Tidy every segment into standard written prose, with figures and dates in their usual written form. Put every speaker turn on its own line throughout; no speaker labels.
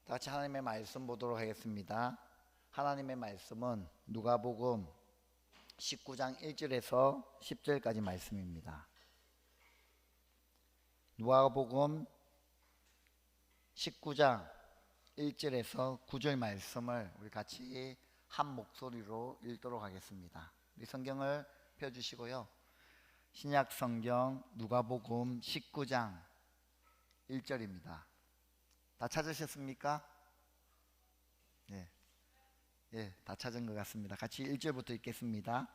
다 같이 하나님의 말씀 보도록 하겠습니다. 하나님의 말씀은 누가복음 19장 1절에서 10절까지 말씀입니다. 누가복음 19장 1절에서 9절 말씀을 우리 같이 한 목소리로 읽도록 하겠습니다. 우리 성경을 펴주시고요. 신약 성경 누가복음 19장 1절입니다. 다 찾으셨습니까? 다 찾은 것 같습니다. 같이 1절부터 읽겠습니다.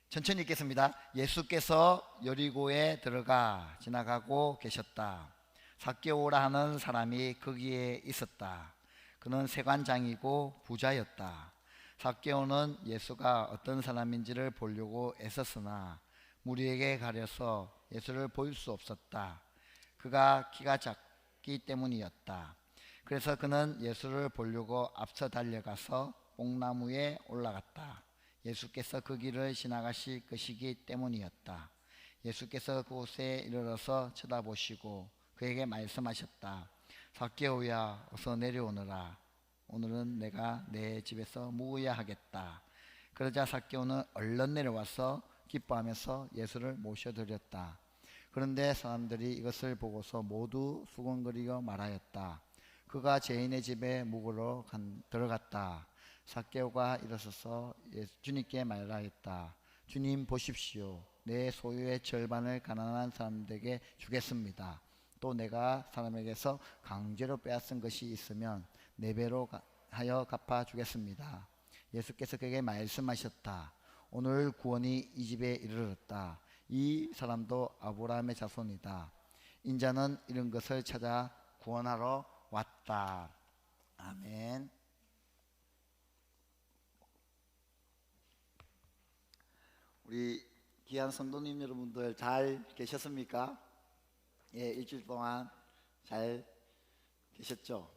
천천히 읽겠습니다. 예수께서 여리고에 들어가 지나가고 계셨다. 삭개오라 하는 사람이 거기에 있었다. 그는 세관장이고 부자였다. 삭개오는 예수가 어떤 사람인지를 보려고 애썼으나 무리에게 가려서 예수를 볼 수 없었다. 그가 키가 작기 때문이었다. 그래서 그는 예수를 보려고 앞서 달려가서 뽕나무에 올라갔다. 예수께서 그 길을 지나가실 것이기 때문이었다. 예수께서 그곳에 이르러서 쳐다보시고 그에게 말씀하셨다. 삭개오야, 어서 내려오너라. 오늘은 내가 내 집에서 묵어야 하겠다. 그러자 삭개오는 얼른 내려와서 기뻐하면서 예수를 모셔드렸다. 그런데 사람들이 이것을 보고서 모두 수군거리며 말하였다. 그가 죄인의 집에 묵으러 들어갔다. 삭개오가 일어서서 주님께 말하였다. 주님 보십시오. 내 소유의 절반을 가난한 사람들에게 주겠습니다. 또 내가 사람에게서 강제로 빼앗은 것이 있으면 4배로 하여 갚아주겠습니다. 예수께서 그에게 말씀하셨다. 오늘 구원이 이 집에 이르렀다. 이 사람도 아브라함의 자손이다. 인자는 이런 것을 찾아 구원하러 왔다. 아멘. 우리 귀한 성도님 여러분들 잘 계셨습니까? 일주일 동안 잘 계셨죠?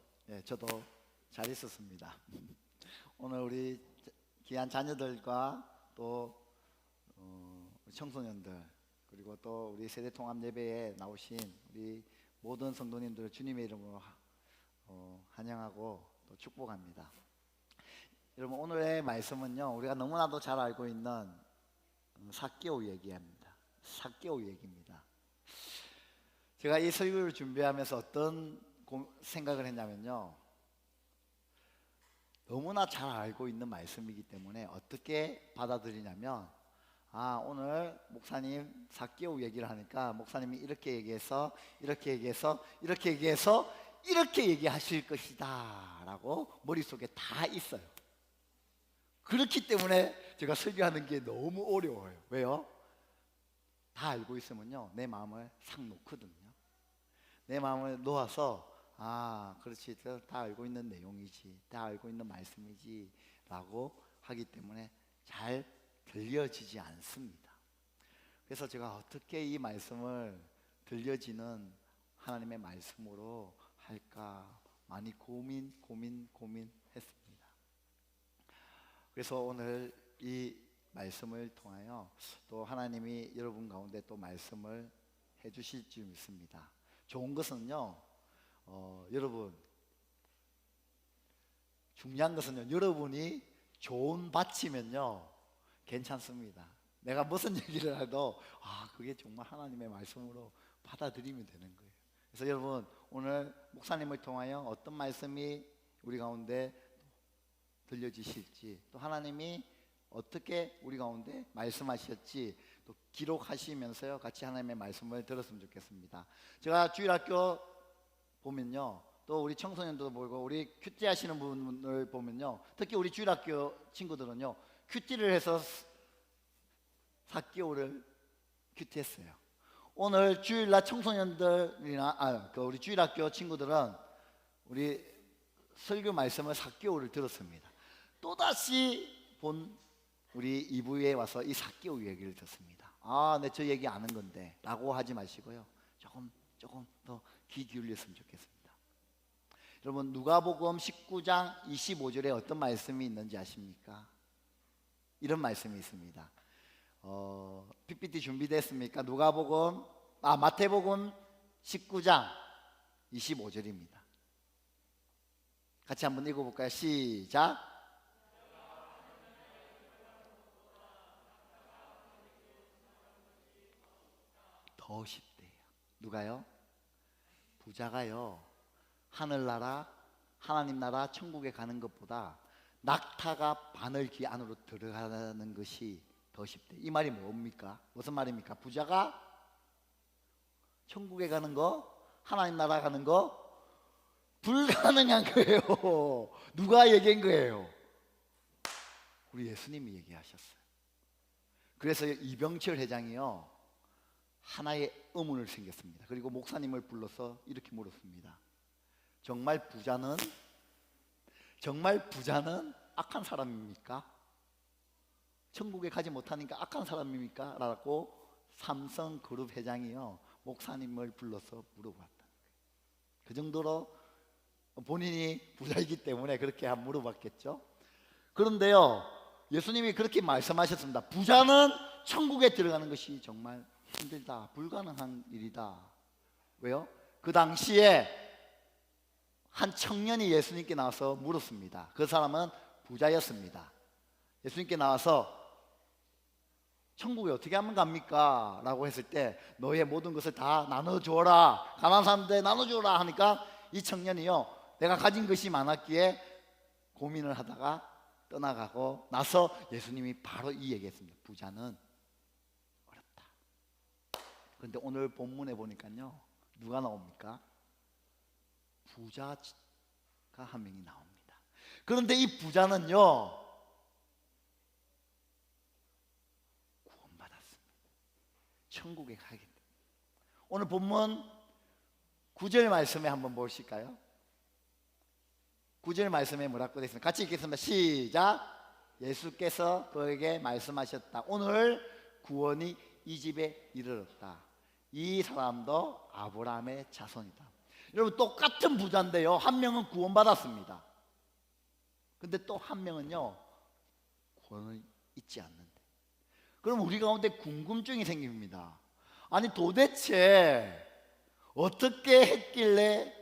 저도 잘 있었습니다. 오늘 우리 귀한 자녀들과 또 청소년들 그리고 또 우리 세대통합 예배에 나오신 우리 모든 성도님들을 주님의 이름으로 환영하고 또 축복합니다. 여러분, 오늘의 말씀은요, 우리가 너무나도 잘 알고 있는 삭개오 얘기입니다. 삭개오 얘기입니다. 제가 이 설교를 준비하면서 어떤 생각을 했냐면요, 너무나 잘 알고 있는 말씀이기 때문에 어떻게 받아들이냐면, 오늘 목사님 삭개오 얘기를 하니까 목사님이 이렇게 얘기해서 이렇게 얘기해서 이렇게 얘기해서 이렇게 얘기하실 것이다 라고 머릿속에 다 있어요. 그렇기 때문에 제가 설교하는 게 너무 어려워요. 왜요? 다 알고 있으면요, 내 마음을 싹 놓거든요. 내 마음을 놓아서 그렇지, 다 알고 있는 내용이지, 다 알고 있는 말씀이지 라고 하기 때문에 잘 들려지지 않습니다. 그래서 제가 어떻게 이 말씀을 들려지는 하나님의 말씀으로 할까 많이 고민했습니다. 그래서 오늘 이 말씀을 통하여 또 하나님이 여러분 가운데 또 말씀을 해주실 줄 믿습니다. 좋은 것은요, 여러분, 중요한 것은요, 여러분이 좋은 밭이면요 괜찮습니다. 내가 무슨 얘기를 해도 그게 정말 하나님의 말씀으로 받아들이면 되는 거예요. 그래서 여러분, 오늘 목사님을 통하여 어떤 말씀이 우리 가운데 들려지실지, 또 하나님이 어떻게 우리 가운데 말씀하셨지 또 기록하시면서요 같이 하나님의 말씀을 들었으면 좋겠습니다. 제가 주일학교 보면요, 또 우리 청소년도 보고 우리 큐티 하시는 분을 보면요, 특히 우리 주일학교 친구들은요 큐티를 해서 삭개오를 큐티했어요. 오늘 주일날 청소년들이나 우리 주일학교 친구들은 우리 설교 말씀을 삭개오를 들었습니다. 또다시 본 우리 이부에 와서 이 삭개오 얘기를 듣습니다. 네, 저 얘기 아는 건데 라고 하지 마시고요, 조금 더 귀 기울였으면 좋겠습니다. 여러분, 누가복음 19장 25절에 어떤 말씀이 있는지 아십니까? 이런 말씀이 있습니다. PPT 준비됐습니까? 마태복음 19장 25절입니다. 같이 한번 읽어볼까요? 시작. 더 쉽대요. 누가요? 부자가요, 하늘나라, 하나님 나라 천국에 가는 것보다 낙타가 바늘귀 안으로 들어가는 것이 더 쉽대. 이 말이 뭡니까? 무슨 말입니까? 부자가 천국에 가는 거, 하나님 나라 가는 거 불가능한 거예요. 누가 얘기한 거예요? 우리 예수님이 얘기하셨어요. 그래서 이병철 회장이요, 하나의 의문을 생겼습니다. 그리고 목사님을 불러서 이렇게 물었습니다. 정말 부자는 악한 사람입니까? 천국에 가지 못하니까 악한 사람입니까? 라고 삼성그룹 회장이요, 목사님을 불러서 물어봤다. 그 정도로 본인이 부자이기 때문에 그렇게 물어봤겠죠. 그런데요, 예수님이 그렇게 말씀하셨습니다. 부자는 천국에 들어가는 것이 정말 힘들다, 불가능한 일이다. 왜요? 그 당시에 한 청년이 예수님께 나와서 물었습니다. 그 사람은 부자였습니다. 예수님께 나와서 천국에 어떻게 하면 갑니까? 라고 했을 때, 너의 모든 것을 다 나눠주어라, 가난한 사람들에 나눠주어라 하니까 이 청년이요, 내가 가진 것이 많았기에 고민을 하다가 떠나가고 나서 예수님이 바로 이 얘기했습니다. 부자는 어렵다. 그런데 오늘 본문에 보니까요, 누가 나옵니까? 부자가 한 명이 나옵니다. 그런데 이 부자는요, 구원받았습니다. 천국에 가게 됩니다. 오늘 본문 9절 말씀에 한번 보실까요? 9절 말씀에 뭐라고 되어 있습니까? 같이 읽겠습니다. 시작. 예수께서 그에게 말씀하셨다. 오늘 구원이 이 집에 이르렀다. 이 사람도 아브라함의 자손이다. 여러분, 똑같은 부자인데요, 한 명은 구원받았습니다. 근데 또 한 명은요, 구원을 잊지 않는데. 그럼 우리 가운데 궁금증이 생깁니다. 아니, 도대체 어떻게 했길래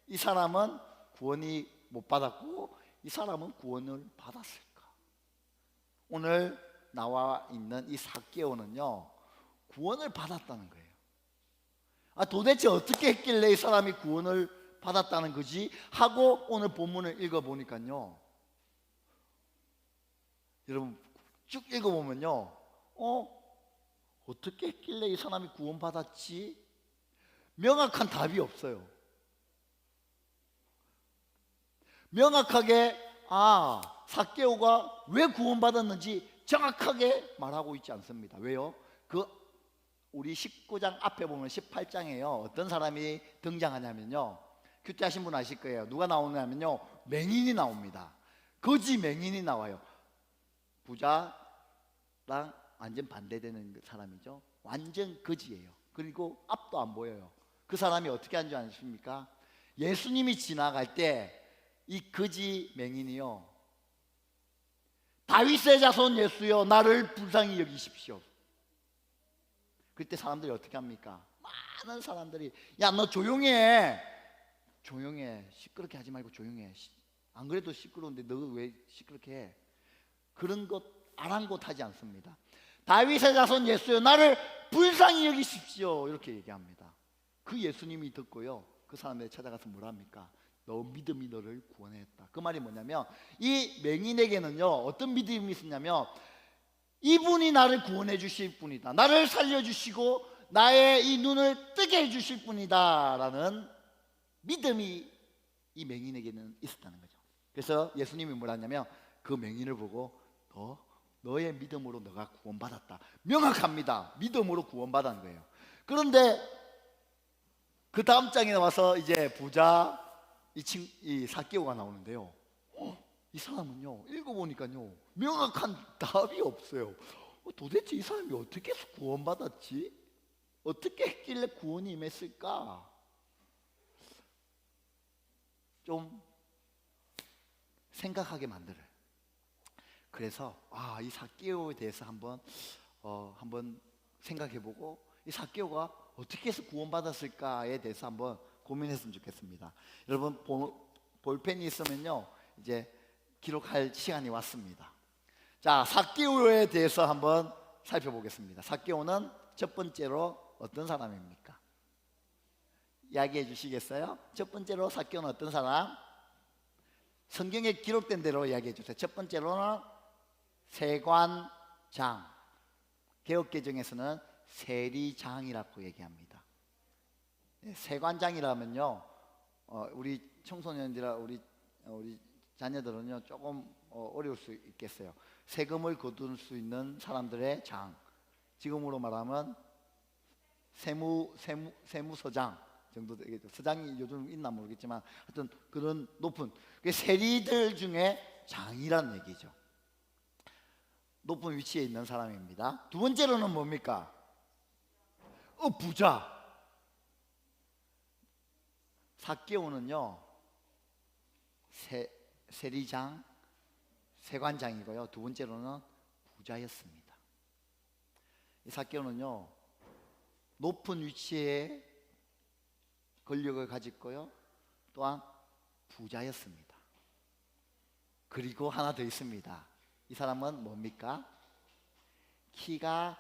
이 사람은 구원이 못 받았고 이 사람은 구원을 받았을까? 오늘 나와 있는 이 삭개오는요, 구원을 받았다는 거예요. 도대체 어떻게 했길래 이 사람이 구원을 받았다는 거지? 하고 오늘 본문을 읽어보니까요, 여러분 쭉 읽어보면요, 어떻게 했길래 이 사람이 구원받았지? 명확한 답이 없어요. 명확하게 삭개오가 왜 구원받았는지 정확하게 말하고 있지 않습니다. 왜요? 우리 19장 앞에 보면 18장에요, 어떤 사람이 등장하냐면요, 큐티하신 분 아실 거예요. 누가 나오냐면요, 맹인이 나옵니다. 거지 맹인이 나와요. 부자랑 완전 반대되는 사람이죠. 완전 거지예요. 그리고 앞도 안 보여요. 그 사람이 어떻게 한 줄 아십니까? 예수님이 지나갈 때 이 거지 맹인이요, 다윗의 자손 예수여, 나를 불쌍히 여기십시오. 그때 사람들이 어떻게 합니까? 많은 사람들이, 야, 너 조용해, 시끄럽게 하지 말고 조용해. 안 그래도 시끄러운데 너 왜 시끄럽게 해? 그런 것 아랑곳하지 않습니다. 다윗의 자손 예수여, 나를 불쌍히 여기십시오, 이렇게 얘기합니다. 그 예수님이 듣고요, 그 사람들이 찾아가서 뭐라 합니까? 너 믿음이 너를 구원했다. 그 말이 뭐냐면, 이 맹인에게는요, 어떤 믿음이 있었냐면, 이분이 나를 구원해 주실 분이다, 나를 살려주시고 나의 이 눈을 뜨게 해주실 분이다 라는 믿음이 이 맹인에게는 있었다는 거죠. 그래서 예수님이 뭐라 하냐면, 그 맹인을 보고 너의 믿음으로 너가 구원받았다. 명확합니다. 믿음으로 구원받은 거예요. 그런데 그 다음 장에 와서 이제 부자 이 삭개오가 나오는데요, 이 사람은요, 읽어보니까요, 명확한 답이 없어요. 도대체 이 사람이 어떻게 해서 구원받았지? 어떻게 했길래 구원이 임했을까? 좀 생각하게 만들어요. 그래서 이 삭개오에 대해서 한번 생각해보고, 이 삭개오가 어떻게 해서 구원받았을까에 대해서 한번 고민했으면 좋겠습니다. 여러분 볼펜이 있으면요 이제 기록할 시간이 왔습니다. 자, 삭개오에 대해서 한번 살펴보겠습니다. 삭개오는 첫 번째로 어떤 사람입니까? 이야기해 주시겠어요? 첫 번째로 삭개오는 어떤 사람? 성경에 기록된 대로 이야기해 주세요. 첫 번째로는 세관장, 개역개정에서는 세리장이라고 얘기합니다. 세관장이라면요 우리 청소년들이나 우리 자녀들은요 조금 어려울 수 있겠어요. 세금을 거둘 수 있는 사람들의 장, 지금으로 말하면 세무서장 정도 되겠죠. 서장이 요즘 있나 모르겠지만 하여튼 그런 높은 세리들 중에 장이라는 얘기죠. 높은 위치에 있는 사람입니다. 두 번째로는 뭡니까? 부자. 삭개오는요 세리장, 세관장이고요. 두 번째로는 부자였습니다. 이 삭개오는요 높은 위치에 권력을 가졌고요. 또한 부자였습니다. 그리고 하나 더 있습니다. 이 사람은 뭡니까? 키가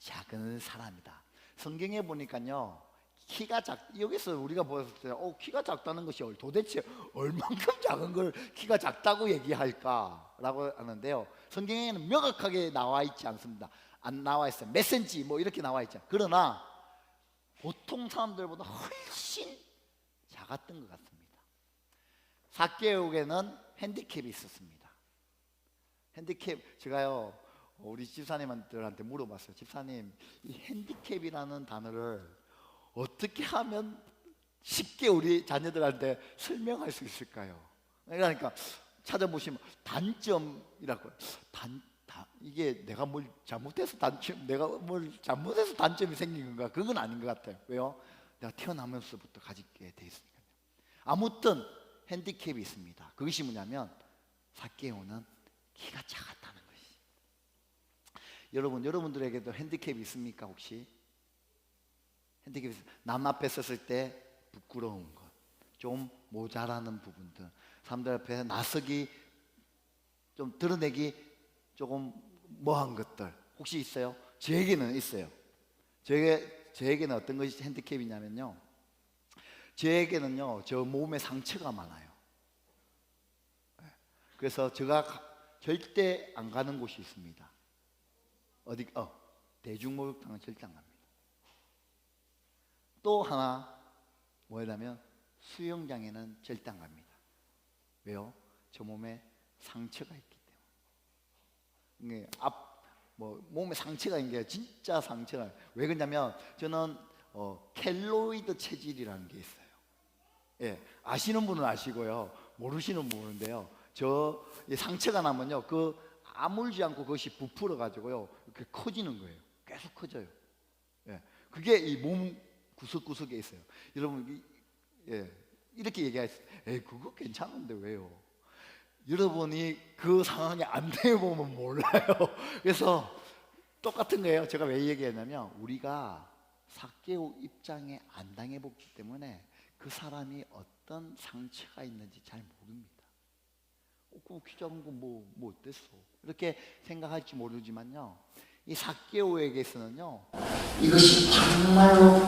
작은 사람이다. 성경에 보니까요 키가 여기서 우리가 보았을 때 키가 작다는 것이 도대체 얼만큼 작은 걸 키가 작다고 얘기할까 라고 하는데요, 성경에는 명확하게 나와 있지 않습니다. 안 나와 있어요. 몇 센치 뭐 이렇게 나와 있죠. 그러나 보통 사람들보다 훨씬 작았던 것 같습니다. 삭개오에는 핸디캡이 있었습니다. 핸디캡, 제가요 우리 집사님들한테 물어봤어요. 집사님, 이 핸디캡이라는 단어를 어떻게 하면 쉽게 우리 자녀들한테 설명할 수 있을까요? 그러니까 찾아보시면 단점이라고, 이게 내가 뭘 잘못해서 단점이 생긴 건가? 그건 아닌 것 같아요. 왜요? 내가 태어나면서부터 가지게 돼 있으니까요. 아무튼 핸디캡이 있습니다. 그것이 뭐냐면 삭개오는 키가 작았다는 것이. 여러분들에게도 핸디캡이 있습니까 혹시? 핸디캡이 남 앞에 섰을 때 부끄러운 것, 좀 모자라는 부분들, 사람들 앞에 나서기, 좀 드러내기 조금 뭐한 것들 혹시 있어요? 저에게는 있어요. 저에게는 어떤 것이 핸디캡이냐면요, 저에게는요 저 몸에 상처가 많아요. 그래서 제가 절대 안 가는 곳이 있습니다. 어디? 대중목욕탕은 절대 안 갑니다. 또 하나 뭐냐면 수영장에는 절대 안 갑니다. 왜요? 저 몸에 상처가 있기 때문에. 몸에 상처가 있는 게 진짜 상처가. 왜 그러냐면 저는 켈로이드 체질이라는 게 있어요. 예, 아시는 분은 아시고요, 모르시는 분은 모르는데요. 저 상처가 나면요, 아물지 않고 그것이 부풀어 가지고요 이렇게 커지는 거예요. 계속 커져요. 예, 그게 이 몸 구석구석에 있어요. 여러분, 이렇게 얘기하세요. 그거 괜찮은데 왜요? 여러분이 그 상황에 안 대보면 몰라요. 그래서 똑같은 거예요. 제가 왜 얘기했냐면 우리가 삭개오 입장에 안 당해봤기 때문에 그 사람이 어떤 상처가 있는지 잘 모릅니다. 키 작은 거 뭐 어땠어? 이렇게 생각할지 모르지만요, 이 삭개오에게서는요 이것이 정말로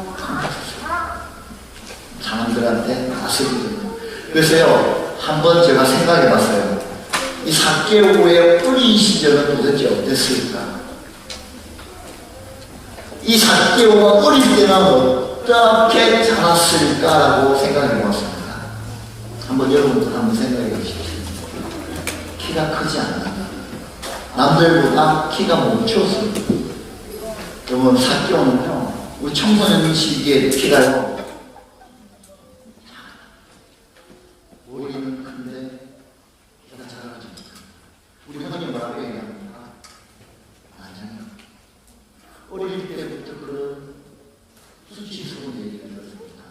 사람들한테 다스리거든요. 그래서요 한번 제가 생각해 봤어요. 이 삭개오의 어린 시절은 도대체 어땠을까? 이 삭개오가 어릴 때는 어떻게 자랐을까라고 생각해 봤습니다. 한번 여러분들 한번 생각해 보십시오. 키가 크지 않는다. 남들보다 키가 멈췄어요. 여러분, 삭개오는요 우리 청소년 시기에 키가요 머리는 큰데 키가 작아가지고, 우리 형님 뭐라고 얘기합니까? 아니요, 어릴 때부터 그런 수치스러운 얘기를 들었습니다.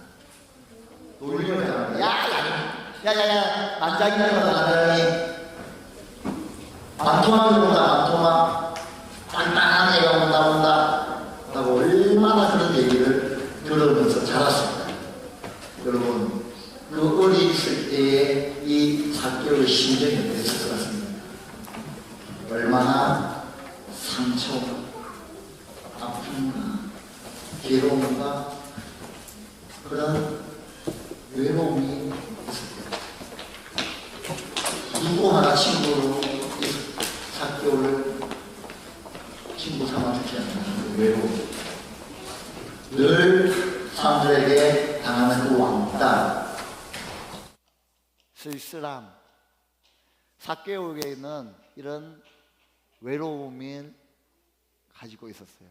놀려야 야야야 난장이라고 반토막이보다 단단한 애가 온다 라고 얼마나 그런 얘기를 들으면서 자랐습니다. 여러분, 그 어리 있을 때의 이 괴로움과 그런 외로움이 누구 하나 친구로 4개월을 친구 삼아주지 않는 그 외로움, 늘 사람들에게 당하는 그 왕따, 쓸쓸함, 4개월에는 이런 외로움을 가지고 있었어요.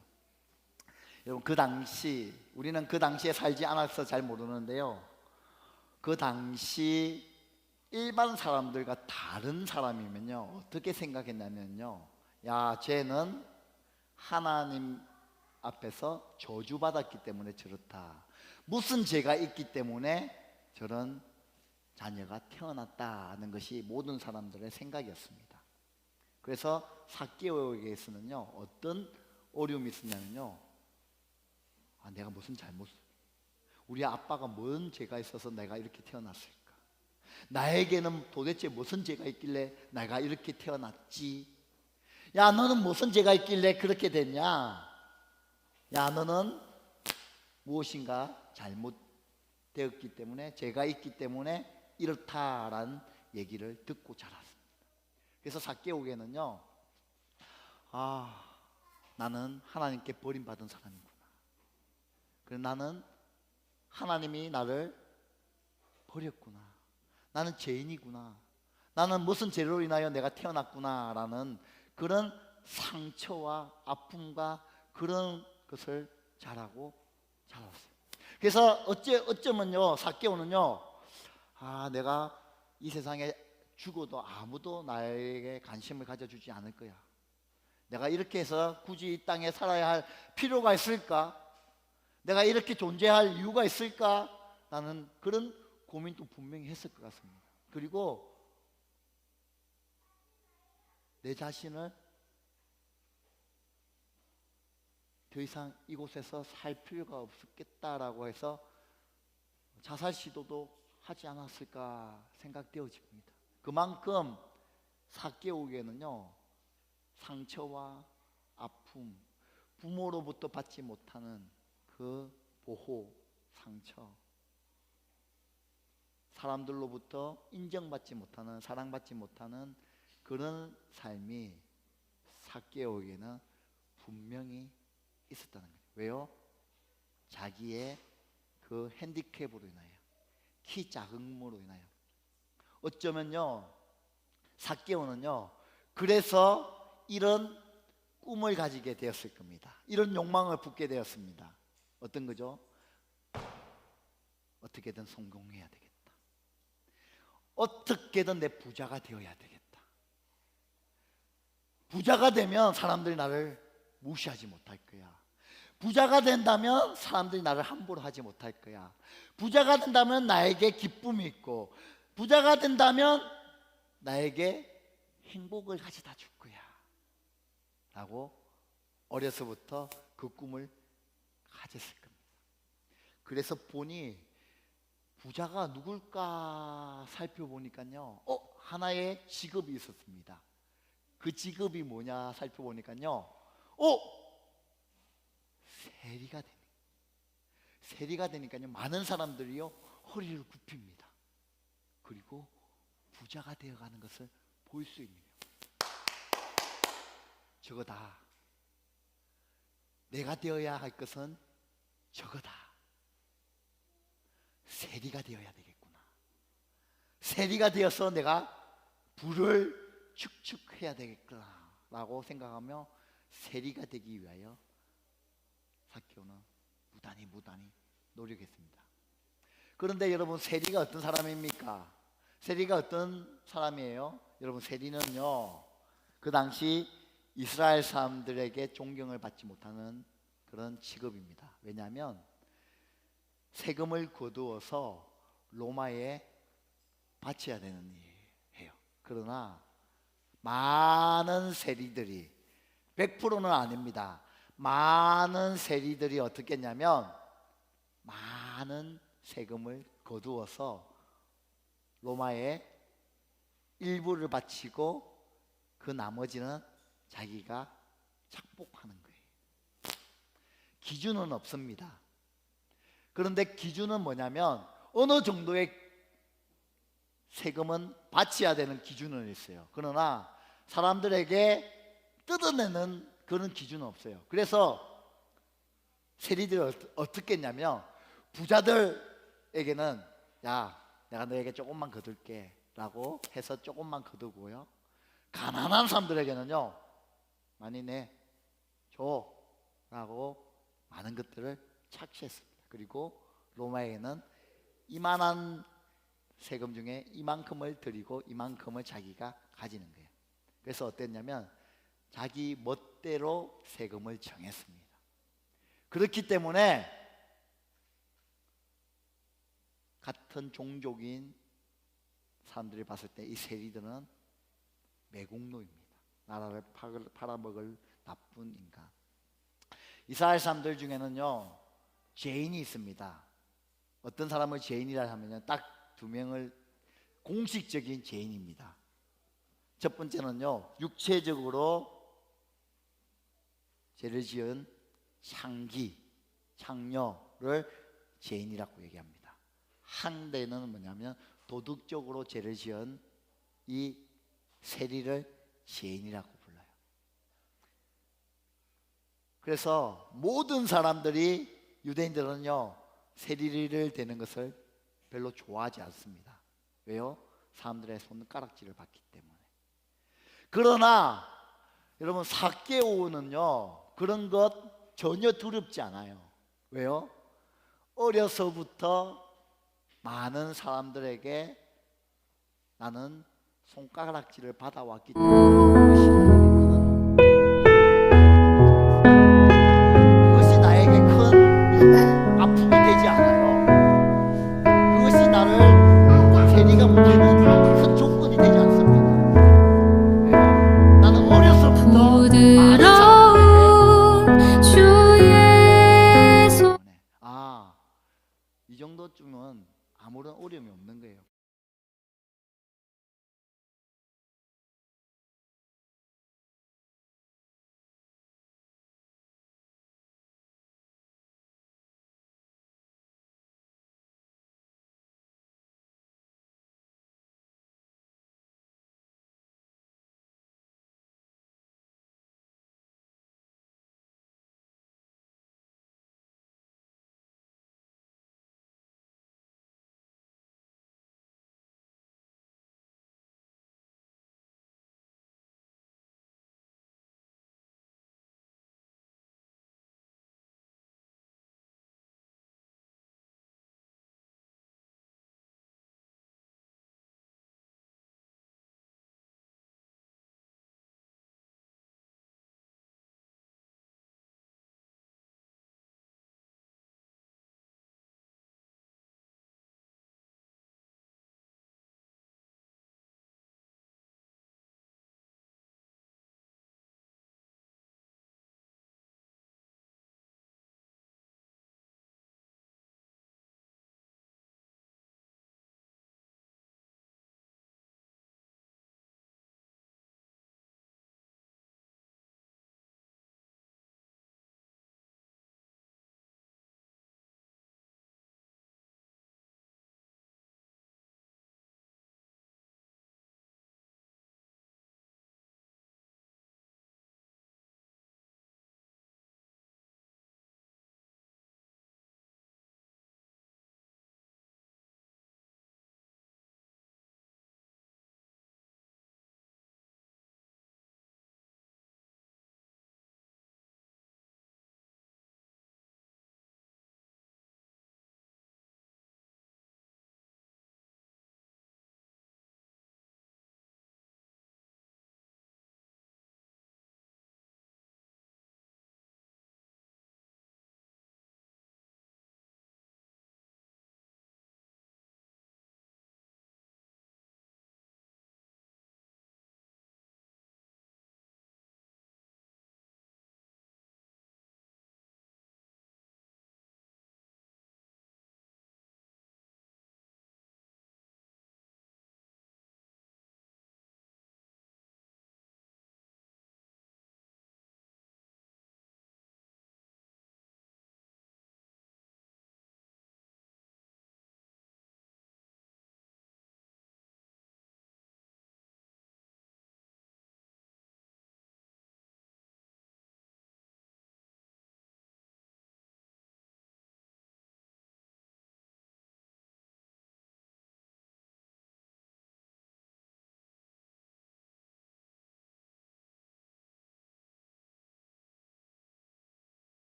여러분, 그 당시, 우리는 그 당시에 살지 않아서 잘 모르는데요, 그 당시 일반 사람들과 다른 사람이면요 어떻게 생각했냐면요, 야, 쟤는 하나님 앞에서 저주받았기 때문에 저렇다, 무슨 죄가 있기 때문에 저런 자녀가 태어났다는 것이 모든 사람들의 생각이었습니다. 그래서 삭개오에게서는요 어떤 어려움이 있었냐면요, 아, 내가 무슨 잘못, 우리 아빠가 뭔 죄가 있어서 내가 이렇게 태어났을까, 나에게는 도대체 무슨 죄가 있길래 내가 이렇게 태어났지, 야, 너는 무슨 죄가 있길래 그렇게 됐냐, 야, 너는 무엇인가 잘못되었기 때문에, 죄가 있기 때문에 이렇다라는 얘기를 듣고 자랐습니다. 그래서 삭개오에는요, 아, 나는 하나님께 버림받은 사람이구나, 그래서 나는 하나님이 나를 버렸구나, 나는 죄인이구나, 나는 무슨 죄로 인하여 내가 태어났구나 라는 그런 상처와 아픔과 그런 것을 자라고 자랐어요. 그래서 어쩌면요 삭개오는요, 아, 내가 이 세상에 죽어도 아무도 나에게 관심을 가져주지 않을 거야, 내가 이렇게 해서 굳이 이 땅에 살아야 할 필요가 있을까, 내가 이렇게 존재할 이유가 있을까, 라는 그런 고민도 분명히 했을 것 같습니다. 그리고 내 자신을 더 이상 이곳에서 살 필요가 없겠다라고 해서 자살 시도도 하지 않았을까 생각되어집니다. 그만큼 삭개오에게는요 상처와 아픔, 부모로부터 받지 못하는 그 보호, 상처, 사람들로부터 인정받지 못하는, 사랑받지 못하는 그런 삶이 삭개오에게는 분명히 있었다는 거예요. 왜요? 자기의 그 핸디캡으로 인하여, 키 작음으로 인하여. 어쩌면요 삭개오는요 그래서 이런 꿈을 가지게 되었을 겁니다. 이런 욕망을 품게 되었습니다. 어떤 거죠? 어떻게든 성공해야 되겠다, 어떻게든 내 부자가 되어야 되겠다, 부자가 되면 사람들이 나를 무시하지 못할 거야, 부자가 된다면 사람들이 나를 함부로 하지 못할 거야, 부자가 된다면 나에게 기쁨이 있고, 부자가 된다면 나에게 행복을 가져다 줄 거야 라고 어려서부터 그 꿈을 가졌을 겁니다. 그래서 보니 부자가 누굴까 살펴보니까요 하나의 직업이 있었습니다. 그 직업이 뭐냐 살펴보니까요 세리가 되니, 세리가 되니까요 많은 사람들이요 허리를 굽힙니다. 그리고 부자가 되어가는 것을 볼 수 있는 거예요. 저거다, 내가 되어야 할 것은 저거다, 세리가 되어야 되겠구나, 세리가 되어서 내가 부를 축축해야 되겠구나 라고 생각하며 세리가 되기 위하여 삭개오는 무단히 노력했습니다. 그런데 여러분, 세리가 어떤 사람입니까? 세리가 어떤 사람이에요? 여러분, 세리는요 그 당시 이스라엘 사람들에게 존경을 받지 못하는 그런 직업입니다. 왜냐하면 세금을 거두어서 로마에 바쳐야 되는 일이에요. 그러나 많은 세리들이, 100%는 아닙니다, 많은 세리들이 어떻게 했냐면 많은 세금을 거두어서 로마에 일부를 바치고 그 나머지는 자기가 착복하는 거예요. 기준은 없습니다. 그런데 기준은 뭐냐면 어느 정도의 세금은 바쳐야 되는 기준은 있어요. 그러나 사람들에게 뜯어내는 그런 기준은 없어요. 그래서 세리들이 어떻게 했냐면 부자들에게는 야, 내가 너에게 조금만 거둘게 라고 해서 조금만 거두고요, 가난한 사람들에게는요 많이 내줘 라고 많은 것들을 착취했습니다. 그리고 로마에게는 이만한 세금 중에 이만큼을 드리고 이만큼을 자기가 가지는 거예요. 그래서 어땠냐면 자기 멋대로 세금을 정했습니다. 그렇기 때문에 같은 종족인 사람들이 봤을 때 이 세리들은 매국노입니다. 나라를 팔아먹을 나쁜 인간. 이스라엘 사람들 중에는요 죄인이 있습니다. 어떤 사람을 죄인이라 하면 딱 두 명을, 공식적인 죄인입니다. 첫 번째는요 육체적으로 죄를 지은 창녀를 죄인이라고 얘기합니다. 한 대는 뭐냐면 도덕적으로 죄를 지은 이 세리를 죄인이라고 불러요. 그래서 모든 사람들이, 유대인들은요 세리를 대는 것을 별로 좋아하지 않습니다. 왜요? 사람들의 손가락질을 받기 때문에. 그러나 여러분 삭개오는요 그런 것 전혀 두렵지 않아요. 왜요? 어려서부터 많은 사람들에게 나는 손가락질을 받아왔기 때문에 그것이 나에게 큰 아픔이 되지 않아요. 그것이 나를 세리가 못하는 큰 조건이 되지 않습니다. 나는 어려서부터
부드러운 주의 손
이 정도쯤은 아무런 어려움이 없는 거예요.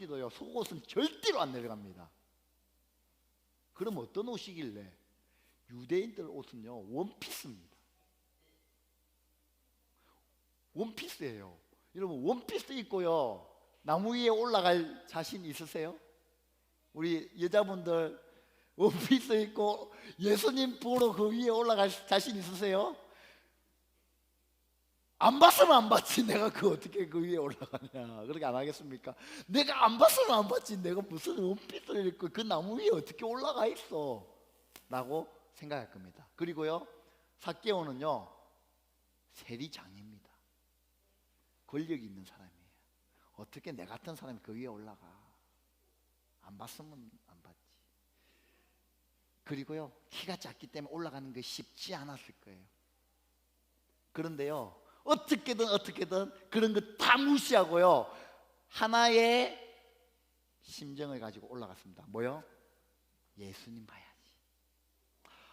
도요 속옷은 절대로 안 내려갑니다. 그럼 어떤 옷이길래? 유대인들 옷은요 원피스입니다. 원피스예요. 여러분 원피스 입고요 나무 위에 올라갈 자신 있으세요? 우리 여자분들 원피스 입고 예수님 보러 그 위에 올라갈 자신 있으세요? 안 봤으면 안 봤지 내가 그 어떻게 그 위에 올라가냐 그렇게 안 하겠습니까? 내가 안 봤으면 안 봤지 내가 무슨 원피스를 입고 그 나무 위에 어떻게 올라가 있어 라고 생각할 겁니다. 그리고요 삭개오는요 세리장입니다. 권력이 있는 사람이에요. 어떻게 내 같은 사람이 그 위에 올라가? 안 봤으면 안 봤지. 그리고요 키가 작기 때문에 올라가는 게 쉽지 않았을 거예요. 그런데요 어떻게든 그런 거 다 무시하고요 하나의 심정을 가지고 올라갔습니다. 뭐요? 예수님 봐야지.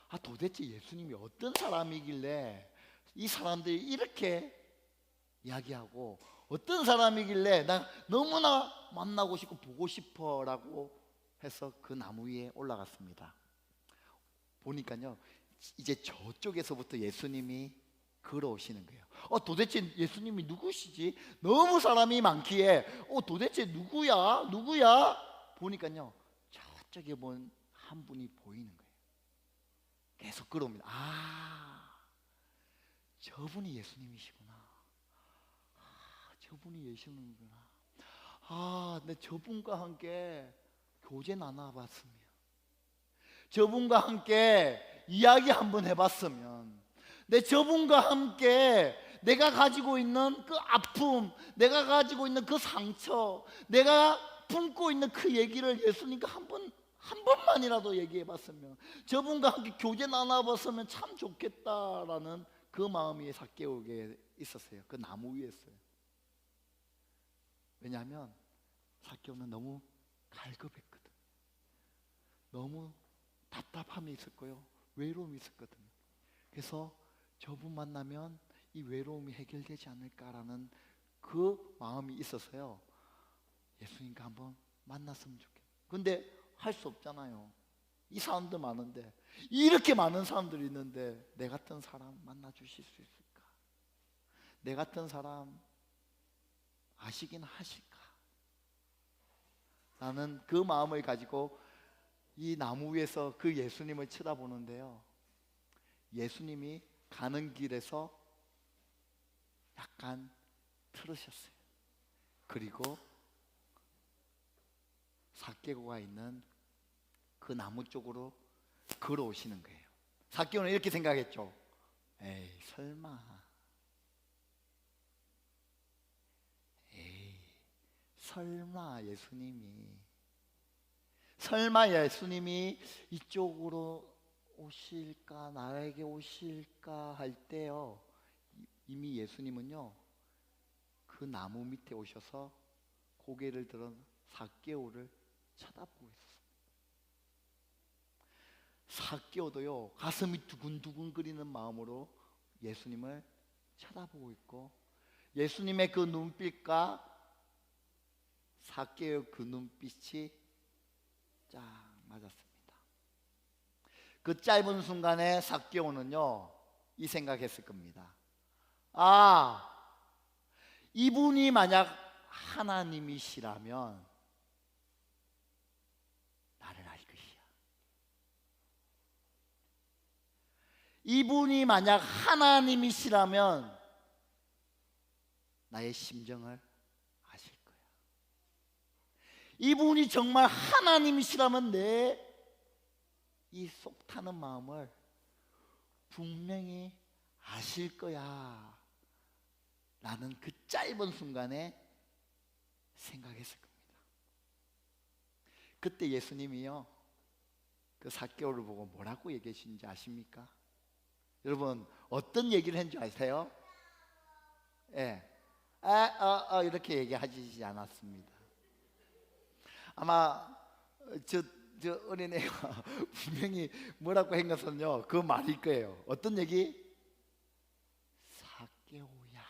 아 도대체 예수님이 어떤 사람이길래 이 사람들이 이렇게 이야기하고 어떤 사람이길래 나 너무나 만나고 싶고 보고 싶어 라고 해서 그 나무 위에 올라갔습니다. 보니까요 이제 저쪽에서부터 예수님이 걸어오시는 거예요. 도대체 예수님이 누구시지? 너무 사람이 많기에 도대체 누구야? 보니까요 저쪽에 본 한 분이 보이는 거예요. 계속 걸어옵니다. 저분이 예수님이시구나. 저분이 예수님이구나. 내 저분과 함께 교제 나눠봤으면, 저분과 함께 이야기 한번 해봤으면, 내 저분과 함께 내가 가지고 있는 그 아픔, 내가 가지고 있는 그 상처, 내가 품고 있는 그 얘기를 예수님과 한 번만이라도 얘기해봤으면, 저분과 함께 교제 나눠봤으면 참 좋겠다라는 그 마음이 삭개오에게 있었어요. 그 나무 위에서요. 왜냐하면 삭개오는 너무 갈급했거든. 너무 답답함이 있었고요, 외로움이 있었거든요. 그래서 저분 만나면 이 외로움이 해결되지 않을까라는 그 마음이 있어서요 예수님과 한번 만났으면 좋겠어요. 근데 할 수 없잖아요. 이 사람들 많은데, 이렇게 많은 사람들이 있는데 내 같은 사람 만나 주실 수 있을까? 내 같은 사람 아시긴 하실까? 나는 그 마음을 가지고 이 나무 위에서 그 예수님을 쳐다보는데요, 예수님이 가는 길에서 약간 틀으셨어요. 그리고 삭개오가 있는 그 나무 쪽으로 걸어오시는 거예요. 삭개오는 이렇게 생각했죠. 에이 설마 예수님이 이쪽으로 오실까, 나에게 오실까 할 때요, 이미 예수님은요 그 나무 밑에 오셔서 고개를 들어 삭개오를 쳐다보고 있었어요. 삭개오도요 가슴이 두근두근거리는 마음으로 예수님을 쳐다보고 있고, 예수님의 그 눈빛과 삭개오의 그 눈빛이 쫙 맞았습니다. 그 짧은 순간에 삭개오는요 이 생각했을 겁니다. 이분이 만약 하나님이시라면 나를 알 것이야. 이분이 만약 하나님이시라면 나의 심정을 아실 거야. 이분이 정말 하나님이시라면 내 이 속 타는 마음을 분명히 아실 거야 라는 그 짧은 순간에 생각했을 겁니다. 그때 예수님이요 그 삭개오를 보고 뭐라고 얘기하시는지 아십니까? 여러분 어떤 얘기를 했는지 아세요? 이렇게 얘기하지 않았습니다. 아마 저 어린애가 분명히 뭐라고 한 것은요 그 말일 거예요. 어떤 얘기? 삭개오야,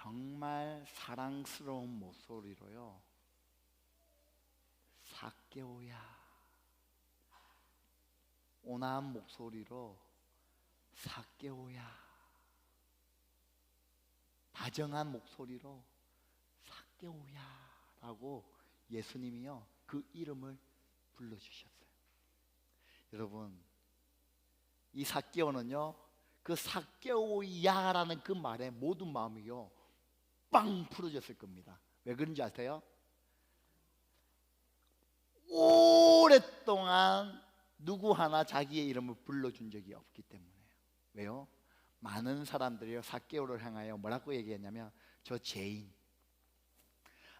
정말 사랑스러운 목소리로요, 삭개오야, 온화한 목소리로 삭개오야, 다정한 목소리로 삭개오야 라고 예수님이요 그 이름을 불러주셨어요. 여러분, 이 삭개오는요 그 삭개오야라는 그 말에 모든 마음이요 빵 풀어졌을 겁니다. 왜 그런지 아세요? 오랫동안 누구 하나 자기의 이름을 불러준 적이 없기 때문에요. 왜요? 많은 사람들이 삭개오를 향하여 뭐라고 얘기했냐면, 저 죄인,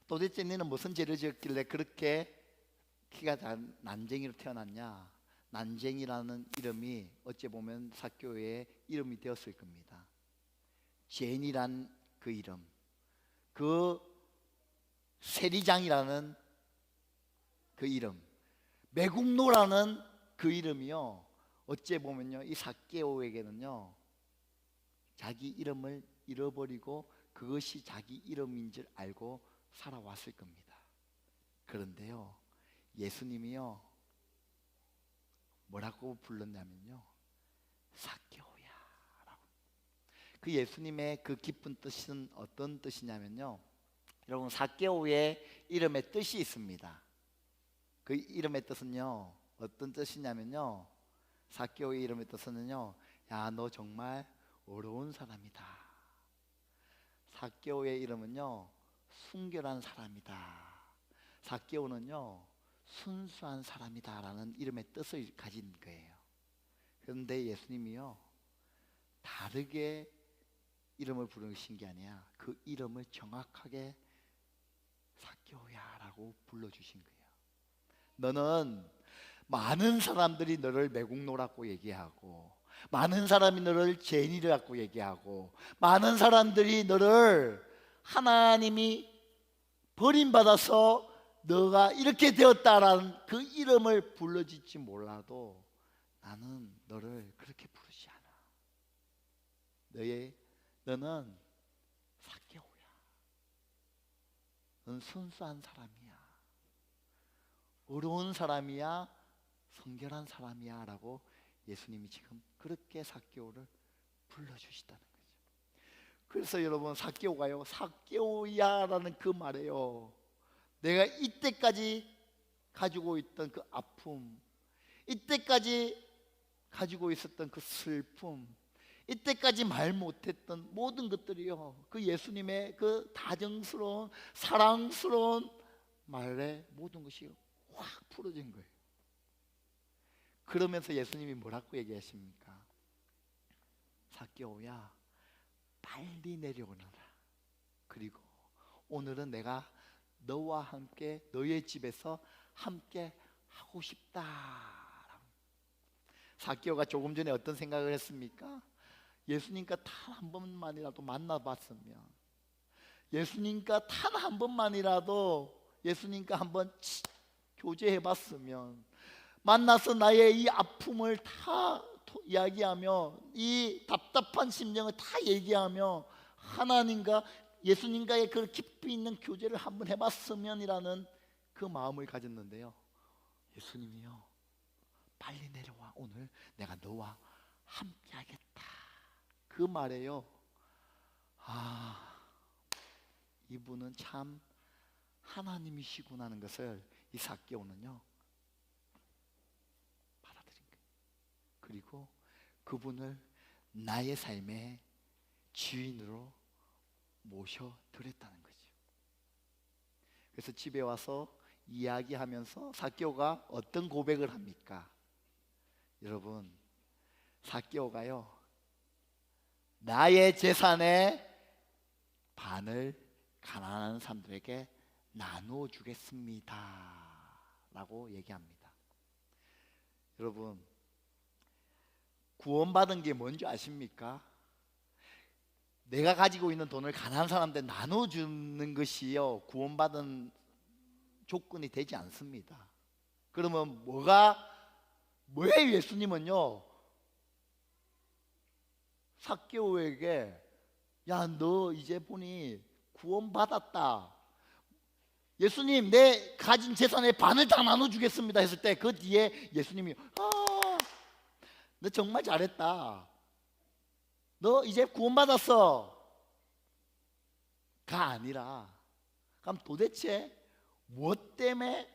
도대체 너는 무슨 죄를 지었길래 그렇게 키가 작은 난쟁이로 태어났냐? 난쟁이라는 이름이 어찌 보면 삭개오의 이름이 되었을 겁니다. 죄인이란 그 이름, 그 세리장이라는 그 이름, 매국노라는 그 이름이요 어찌 보면요 이 삭개오에게는요 자기 이름을 잃어버리고 그것이 자기 이름인 줄 알고 살아왔을 겁니다. 그런데요 예수님이요 뭐라고 불렀냐면요, 삭개오야라고. 그 예수님의 그 깊은 뜻은 어떤 뜻이냐면요, 여러분 삭개오의 이름의 뜻이 있습니다. 그 이름의 뜻은요 어떤 뜻이냐면요, 삭개오의 이름의 뜻은요, 야 너 정말 어려운 사람이다. 삭개오의 이름은요 순결한 사람이다. 삭개오는요 순수한 사람이다 라는 이름의 뜻을 가진 거예요. 그런데 예수님이요 다르게 이름을 부르신 게 아니라 그 이름을 정확하게 삭개오야 라고 불러주신 거예요. 너는 많은 사람들이 너를 매국노라고 얘기하고, 많은 사람이 너를 죄인이라고 얘기하고, 많은 사람들이 너를 하나님이 버림받아서 너가 이렇게 되었다라는 그 이름을 불러줄지 몰라도 나는 너를 그렇게 부르지 않아. 너는 삭개오야. 너는 순수한 사람이야. 어려운 사람이야. 성결한 사람이야 라고 예수님이 지금 그렇게 삭개오를 불러주시다는 거죠. 그래서 여러분 삭개오가요 삭개오야 라는 그 말에요 내가 이때까지 가지고 있던 그 아픔, 이때까지 가지고 있었던 그 슬픔, 이때까지 말 못했던 모든 것들이요 그 예수님의 그 다정스러운 사랑스러운 말에 모든 것이 확 풀어진 거예요. 그러면서 예수님이 뭐라고 얘기하십니까? 삭개오야 빨리 내려오너라. 그리고 오늘은 내가 너와 함께 너의 집에서 함께 하고 싶다. 삭개오가 조금 전에 어떤 생각을 했습니까? 예수님과 단 한 번만이라도 만나봤으면, 예수님과 단 한 번만이라도 예수님과 한번 교제해봤으면, 만나서 나의 이 아픔을 다 이야기하며 이 답답한 심정을 다 얘기하며 하나님과 예수님과의 그 깊이 있는 교제를 한번 해봤으면이라는 그 마음을 가졌는데요, 예수님이요 빨리 내려와. 오늘 내가 너와 함께 하겠다. 그 말에요 이분은 참 하나님이시구나 하는 것을 이 삭개오는요 받아들인 거예요. 그리고 그분을 나의 삶의 주인으로 모셔드렸다는 거죠. 그래서 집에 와서 이야기하면서 삭개오가 어떤 고백을 합니까? 여러분 삭개오가요 나의 재산의 반을 가난한 사람들에게 나누어 주겠습니다 라고 얘기합니다. 여러분 구원받은 게 뭔지 아십니까? 내가 가지고 있는 돈을 가난한 사람들한테 나눠주는 것이요 구원받은 조건이 되지 않습니다. 그러면 뭐예요? 예수님은요 삭개오에게 야, 너 이제 보니 구원받았다. 예수님, 내 가진 재산의 반을 다 나눠주겠습니다 했을 때 그 뒤에 예수님이 너 정말 잘했다. 너 이제 구원받았어. 가 아니라, 그럼 도대체 무엇 때문에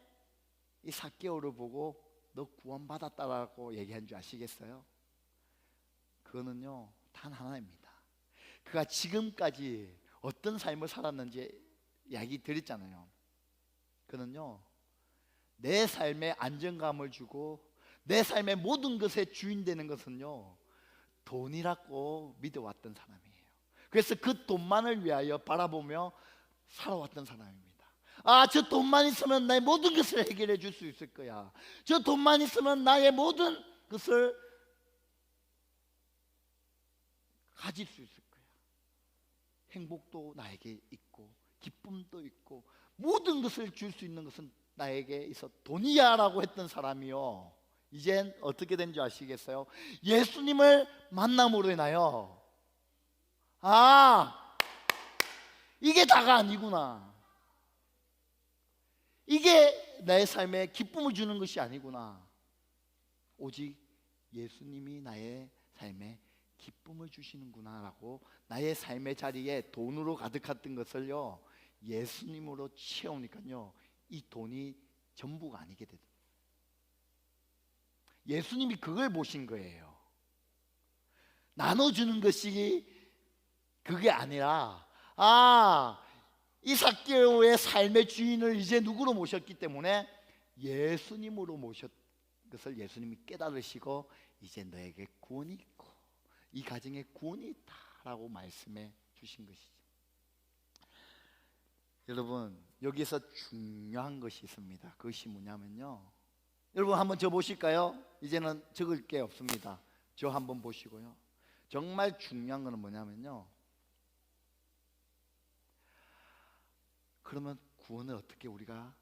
이 삭개오를 보고 너 구원받았다라고 얘기한 줄 아시겠어요? 그거는요 단 하나입니다. 그가 지금까지 어떤 삶을 살았는지 이야기 드렸잖아요. 그는요 내 삶에 안정감을 주고 내 삶의 모든 것의 주인 되는 것은요 돈이라고 믿어왔던 사람이에요. 그래서 그 돈만을 위하여 바라보며 살아왔던 사람입니다. 저 돈만 있으면 나의 모든 것을 해결해 줄 수 있을 거야. 저 돈만 있으면 나의 모든 것을 가질 수 있을 거야. 행복도 나에게 있고 기쁨도 있고 모든 것을 줄 수 있는 것은 나에게 있어 돈이야 라고 했던 사람이요, 이젠 어떻게 된 줄 아시겠어요? 예수님을 만남으로 인하여 이게 다가 아니구나, 이게 내 삶에 기쁨을 주는 것이 아니구나, 오직 예수님이 나의 삶에 기쁨을 주시는구나 라고 나의 삶의 자리에 돈으로 가득했던 것을요 예수님으로 채우니까요 이 돈이 전부가 아니게 되더라고요. 예수님이 그걸 보신 거예요. 나눠주는 것이 그게 아니라 이 삭개오의 삶의 주인을 이제 누구로 모셨기 때문에 예수님으로 모셨 것을 예수님이 깨달으시고 이제 너에게 구원이 있고 이 가정에 구원이 있다라고 말씀해 주신 것이죠. 여러분 여기서 중요한 것이 있습니다. 그것이 뭐냐면요, 여러분 한번 저 보실까요? 이제는 적을 게 없습니다. 저 한번 보시고요. 정말 중요한 것은 뭐냐면요, 그러면 구원을 어떻게 우리가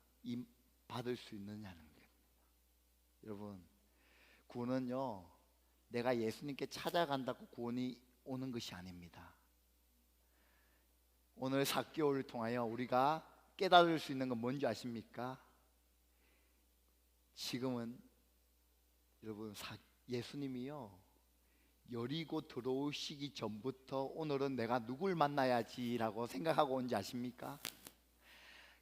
받을 수 있느냐는 거예요. 여러분 구원은요 내가 예수님께 찾아간다고 구원이 오는 것이 아닙니다. 오늘 삭개오를 통하여 우리가 깨달을 수 있는 건 뭔지 아십니까? 지금은 여러분 예수님이요 여리고 들어오시기 전부터 오늘은 내가 누굴 만나야지라고 생각하고 온지 아십니까?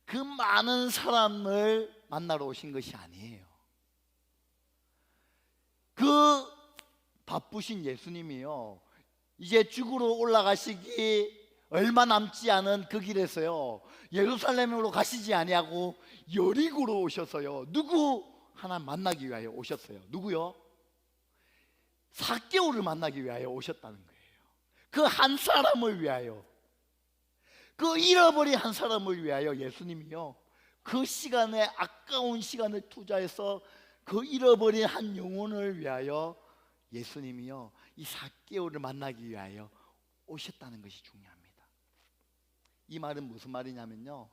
그 많은 사람을 만나러 오신 것이 아니에요. 그 바쁘신 예수님이요 이제 죽으러 올라가시기 얼마 남지 않은 그 길에서요 예루살렘으로 가시지 아니하고 여리고로 오셔서요 누구 하나 만나기 위하여 오셨어요. 누구요? 삭개오를 만나기 위하여 오셨다는 거예요. 그 한 사람을 위하여, 그 잃어버린 한 사람을 위하여 예수님이요 그 시간에 아까운 시간을 투자해서 그 잃어버린 한 영혼을 위하여 예수님이요 이 삭개오를 만나기 위하여 오셨다는 것이 중요합니다. 이 말은 무슨 말이냐면요,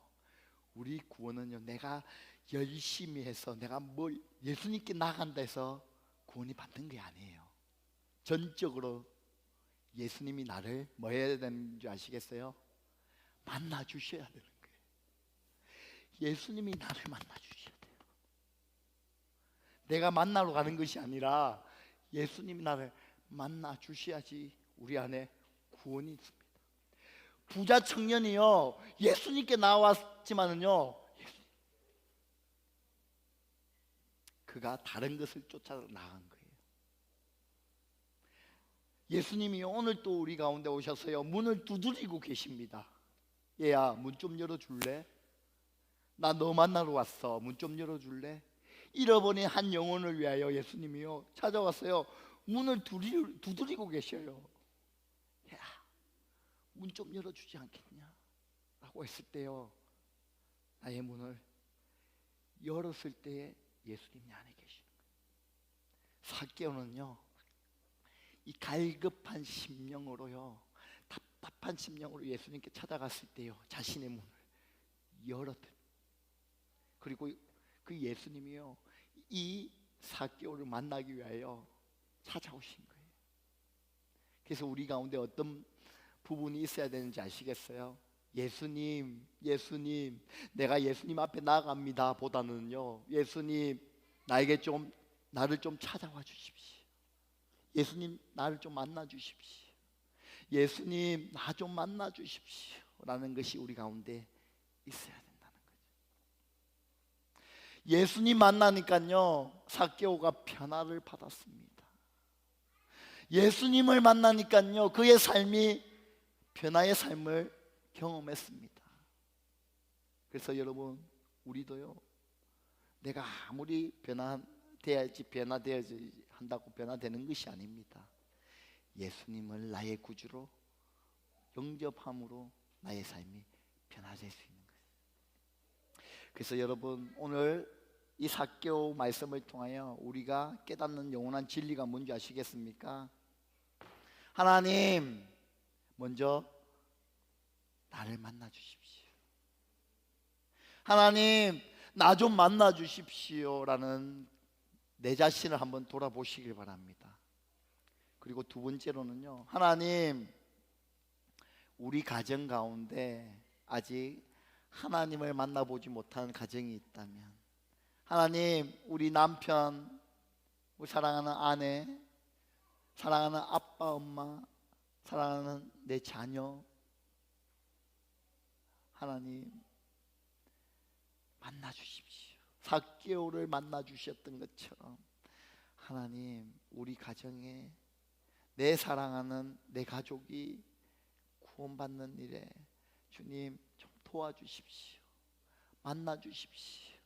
우리 구원은요 내가 열심히 해서 내가 예수님께 나간다 해서 구원이 받는 게 아니에요. 전적으로 예수님이 나를 뭐 해야 되는 줄 아시겠어요? 만나 주셔야 되는 거예요. 예수님이 나를 만나 주셔야 돼요. 내가 만나러 가는 것이 아니라 예수님이 나를 만나 주셔야지 우리 안에 구원이 있습니다. 부자 청년이요 예수님께 나왔지만은요 그가 다른 것을 쫓아 나간 거예요. 예수님이 오늘 또 우리 가운데 오셔서요 문을 두드리고 계십니다. 얘야 문 좀 열어줄래? 나 너 만나러 왔어. 문 좀 열어줄래? 잃어버린 한 영혼을 위하여 예수님이요 찾아왔어요. 문을 두드리고 계셔요. 야 문 좀 열어주지 않겠냐? 라고 했을 때요 나의 문을 열었을 때에 예수님이 안에 계시는 거예요. 삭개오는요 이 갈급한 심령으로요 답답한 심령으로 예수님께 찾아갔을 때요 자신의 문을 열었대요. 그리고 그 예수님이요 이 삭개오를 만나기 위하여 찾아오신 거예요. 그래서 우리 가운데 어떤 부분이 있어야 되는지 아시겠어요? 예수님, 예수님, 내가 예수님 앞에 나아갑니다 보다는요, 예수님 나를 좀 찾아와 주십시오. 예수님 나를 좀 만나 주십시오. 예수님 나 좀 만나 주십시오 라는 것이 우리 가운데 있어야 된다는 거죠. 예수님 만나니까요, 삭개오가 변화를 받았습니다. 예수님을 만나니까요, 그의 삶이 변화의 삶을 경험했습니다. 그래서 여러분, 우리도요, 내가 아무리 변화되어야지 한다고 변화되는 것이 아닙니다. 예수님을 나의 구주로 영접함으로 나의 삶이 변화될 수 있는 거예요. 그래서 여러분, 오늘 이 삭개오 말씀을 통하여 우리가 깨닫는 영원한 진리가 뭔지 아시겠습니까? 하나님 먼저 나를 만나 주십시오. 하나님 나 좀 만나 주십시오 라는 내 자신을 한번 돌아보시길 바랍니다. 그리고 두 번째로는요, 하나님 우리 가정 가운데 아직 하나님을 만나보지 못한 가정이 있다면, 하나님 우리 남편, 우리 사랑하는 아내, 사랑하는 아빠 엄마, 사랑하는 내 자녀, 하나님 만나 주십시오. 삭개오를 만나 주셨던 것처럼 하나님 우리 가정에 내 사랑하는 내 가족이 구원받는 일에 주님 좀 도와주십시오. 만나 주십시오.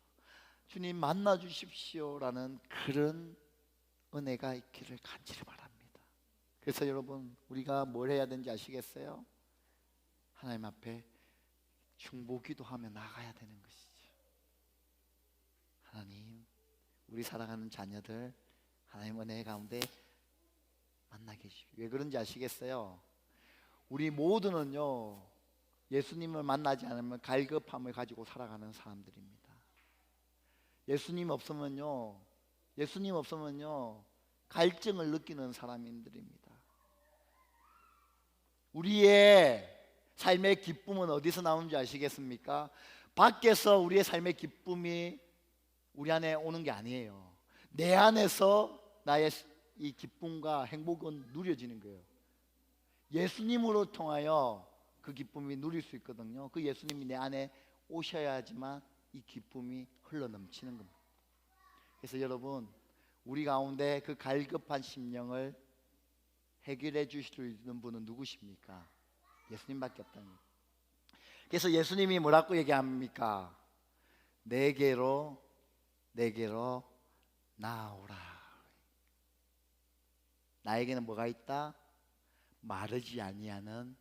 주님 만나 주십시오 라는 그런 은혜가 있기를 간절히 바랍니다. 그래서 여러분, 우리가 뭘 해야 되는지 아시겠어요? 하나님 앞에 중보기도하며 나가야 되는 것이죠. 하나님 우리 사랑하는 자녀들 하나님 은혜 가운데 만나게 해주십시오. 왜 그런지 아시겠어요? 우리 모두는요, 예수님을 만나지 않으면 갈급함을 가지고 살아가는 사람들입니다. 예수님 없으면요 갈증을 느끼는 사람들입니다. 우리의 삶의 기쁨은 어디서 나오는지 아시겠습니까? 밖에서 우리의 삶의 기쁨이 우리 안에 오는 게 아니에요. 내 안에서 나의 이 기쁨과 행복은 누려지는 거예요. 예수님으로 통하여 그 기쁨이 누릴 수 있거든요. 그 예수님이 내 안에 오셔야지만 이 기쁨이 흘러넘치는 겁니다. 그래서 여러분, 우리 가운데 그 갈급한 심령을 해결해 주실 수 있는 분은 누구십니까? 예수님밖에 없다는 거예요. 그래서 예수님이 뭐라고 얘기합니까? 내게로 나오라. 나에게는 뭐가 있다? 마르지 아니하는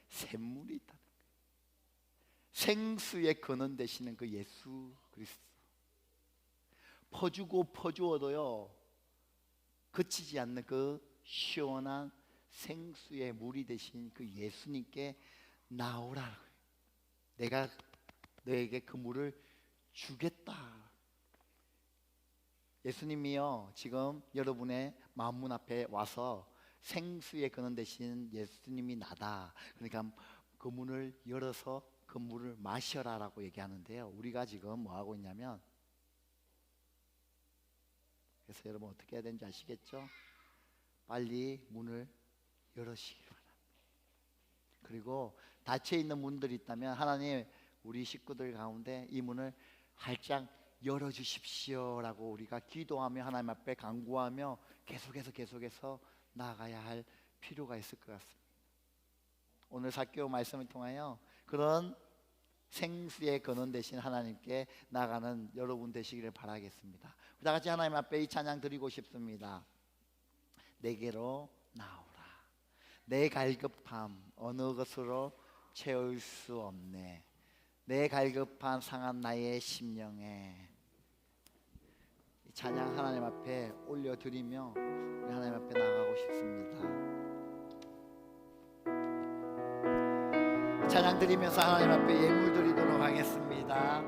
샘물이 있다는 거예요. 생수의 근원 되시는 그 예수 그리스도. 퍼주고 퍼주어도요 그치지 않는 그 시원한 생수의 물이 되신 그 예수님께 나오라. 내가 너에게 그 물을 주겠다. 예수님이요 지금 여러분의 마음문 앞에 와서 생수의 근원 되신 예수님이 나다. 그러니까 그 문을 열어서 그 물을 마셔라 라고 얘기하는데요, 우리가 지금 뭐 하고 있냐면, 그래서 여러분 어떻게 해야 되는지 아시겠죠? 빨리 문을 열으시기 바랍니다. 그리고 닫혀있는 문들이 있다면 하나님 우리 식구들 가운데 이 문을 활짝 열어주십시오 라고 우리가 기도하며 하나님 앞에 간구하며 계속해서 나아가야 할 필요가 있을 것 같습니다. 오늘 삭개오 말씀을 통하여 그런 생수의 근원 되신 하나님께 나가는 여러분 되시기를 바라겠습니다. 다 같이 하나님 앞에 이 찬양 드리고 싶습니다. 내게로 나오라. 내 갈급함 어느 것으로 채울 수 없네. 내 갈급한 상한 나의 심령에 이 찬양 하나님 앞에 올려드리며 우리 하나님 앞에 나가고 싶습니다. 찬양 드리면서 하나님 앞에 예물 드리도록 하겠습니다.